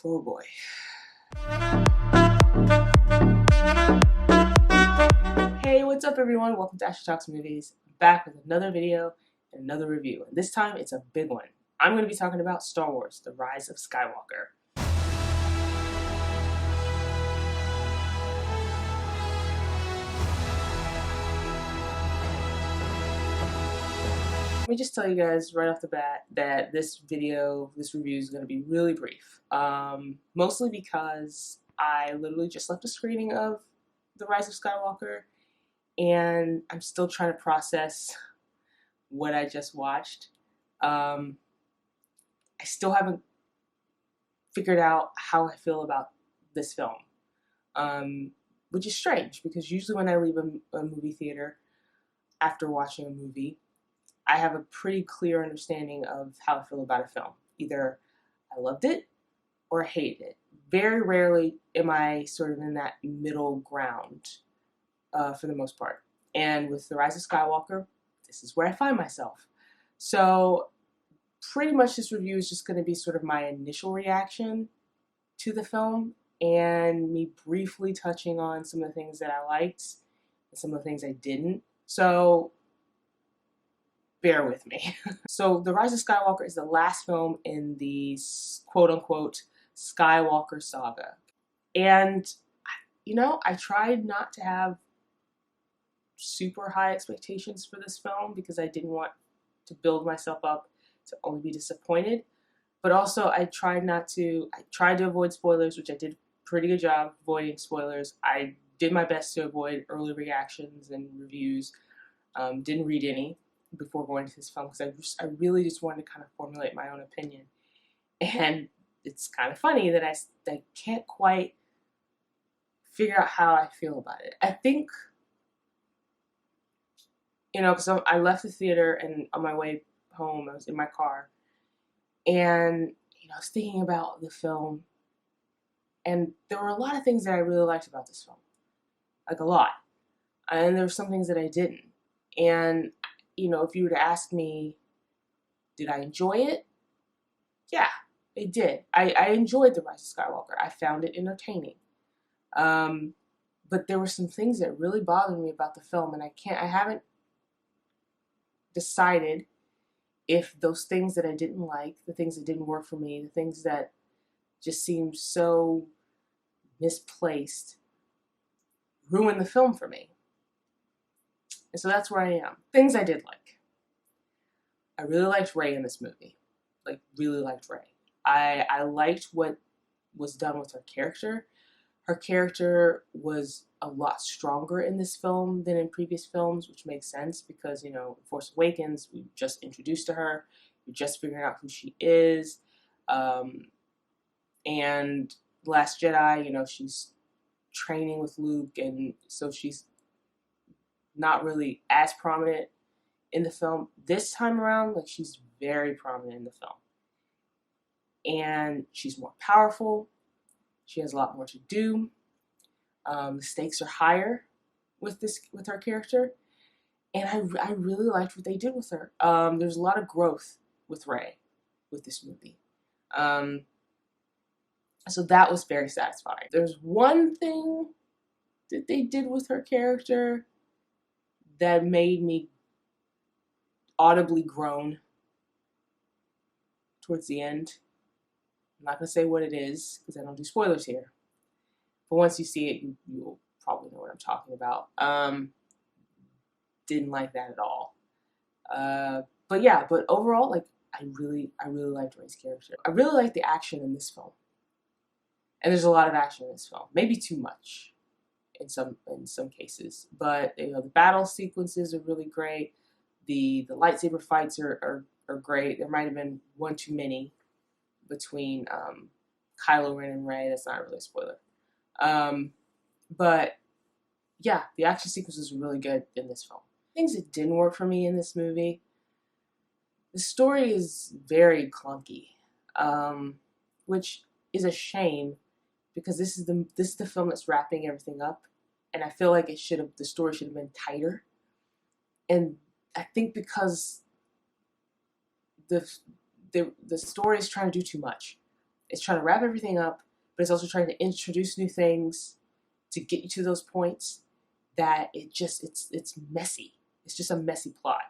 Oh boy. Hey, what's up everyone? Welcome to Ashley Talks Movies. I'm back with another video and another review. And this time it's a big one. I'm going to be talking about Star Wars: The Rise of Skywalker. Let me just tell you guys right off the bat that this review is going to be really brief. Mostly because I literally just left a screening of The Rise of Skywalker and I'm still trying to process what I just watched. I still haven't figured out how I feel about this film, which is strange because usually when I leave a movie theater after watching a movie, I have a pretty clear understanding of how I feel about a film. Either I loved it or I hated it. Very rarely am I sort of in that middle ground for the most part. And with The Rise of Skywalker, this is where I find myself. So pretty much this review is just going to be sort of my initial reaction to the film and me briefly touching on some of the things that I liked and some of the things I didn't. So bear with me. So The Rise of Skywalker is the last film in the quote-unquote Skywalker saga. And, you know, I tried not to have super high expectations for this film because I didn't want to build myself up to only be disappointed. But also I tried to avoid spoilers, which I did a pretty good job avoiding spoilers. I did my best to avoid early reactions and reviews. Didn't read any before going to this film because I really just wanted to kind of formulate my own opinion. And it's kind of funny that I can't quite figure out how I feel about it. I think, you know, because I left the theater and on my way home, I was in my car, and, you know, I was thinking about the film, and there were a lot of things that I really liked about this film. Like, a lot. And there were some things that I didn't. And, you know, if you were to ask me, did I enjoy it? Yeah, it did. I enjoyed The Rise of Skywalker. I found it entertaining. But there were some things that really bothered me about the film, and I haven't decided if those things that I didn't like, the things that didn't work for me, the things that just seemed so misplaced, ruined the film for me. And so that's where I am. Things I did like. I really liked Rey in this movie. Like, really liked Rey. I liked what was done with her character. Her character was a lot stronger in this film than in previous films, which makes sense because, you know, Force Awakens, we just introduced to her. We're just figuring out who she is. And Last Jedi, you know, she's training with Luke, and so she's not really as prominent in the film. This time around, like, she's very prominent in the film. And she's more powerful. She has a lot more to do. The stakes are higher with her character. And I really liked what they did with her. There's a lot of growth with Rey with this movie. So that was very satisfying. There's one thing that they did with her character that made me audibly groan towards the end. I'm not going to say what it is because I don't do spoilers here. But once you see it, you'll probably know what I'm talking about. Didn't like that at all. But overall, like, I really liked Rey's character. I really liked the action in this film. And there's a lot of action in this film. Maybe too much in some cases. But, you know, the battle sequences are really great. The lightsaber fights are great. There might have been one too many between Kylo Ren and Rey. That's not really a spoiler. But yeah, the action sequences are really good in this film. Things that didn't work for me in this movie. The story is very clunky, which is a shame because this is the film that's wrapping everything up, and I feel like the story should have been tighter. And I think because the story is trying to do too much. It's trying to wrap everything up, but it's also trying to introduce new things to get you to those points that it's messy. It's just a messy plot.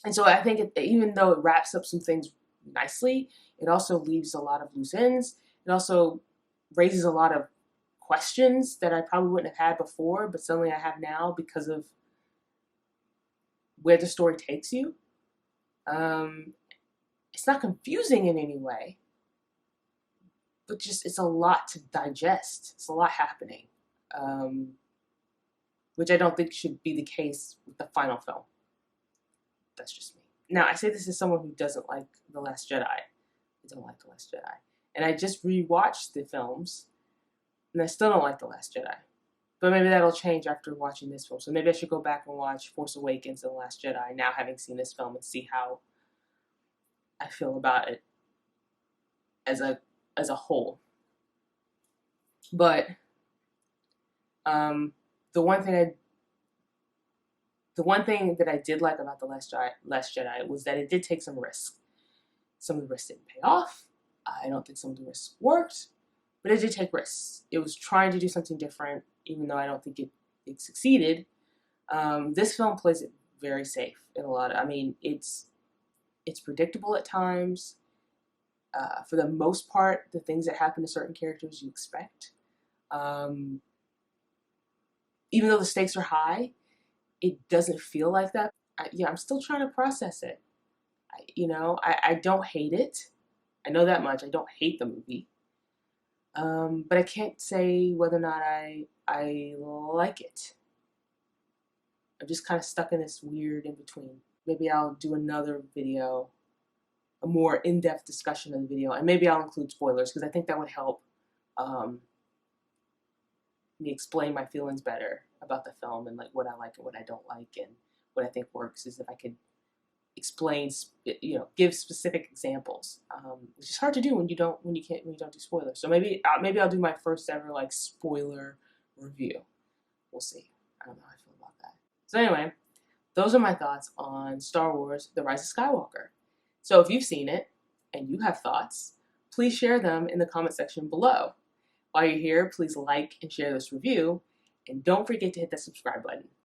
And so I think even though it wraps up some things nicely, it also leaves a lot of loose ends. It also raises a lot of questions that I probably wouldn't have had before, but suddenly I have now because of where the story takes you. It's not confusing in any way, but just it's a lot to digest. It's a lot happening, which I don't think should be the case with the final film. That's just me. Now, I say this as someone who doesn't like The Last Jedi. I don't like The Last Jedi. And I just rewatched the films, and I still don't like The Last Jedi. But maybe that'll change after watching this film. So maybe I should go back and watch Force Awakens and The Last Jedi now having seen this film and see how I feel about it as a whole. But the one thing that I did like about The Last Jedi was that it did take some risks. Some of the risks didn't pay off. I don't think some of the risks worked, but it did take risks. It was trying to do something different, even though I don't think it succeeded. This film plays it very safe in a lot of, I mean, it's predictable at times. For the most part, the things that happen to certain characters you expect. Even though the stakes are high, it doesn't feel like that. I'm still trying to process it. I don't hate it. I know that much. I don't hate the movie. But I can't say whether or not I like it. I'm just kind of stuck in this weird in between. Maybe I'll do another video, a more in-depth discussion of the video, and maybe I'll include spoilers because I think that would help me explain my feelings better about the film and like what I like and what I don't like and what I think works is if I could explain, give specific examples, which is hard to do when you don't do spoilers. So maybe I'll do my first ever like spoiler review. We'll see. I don't know how I feel about that. So anyway, those are my thoughts on Star Wars: The Rise of Skywalker. So if you've seen it and you have thoughts, please share them in the comment section below. While you're here, please like and share this review, and don't forget to hit that subscribe button.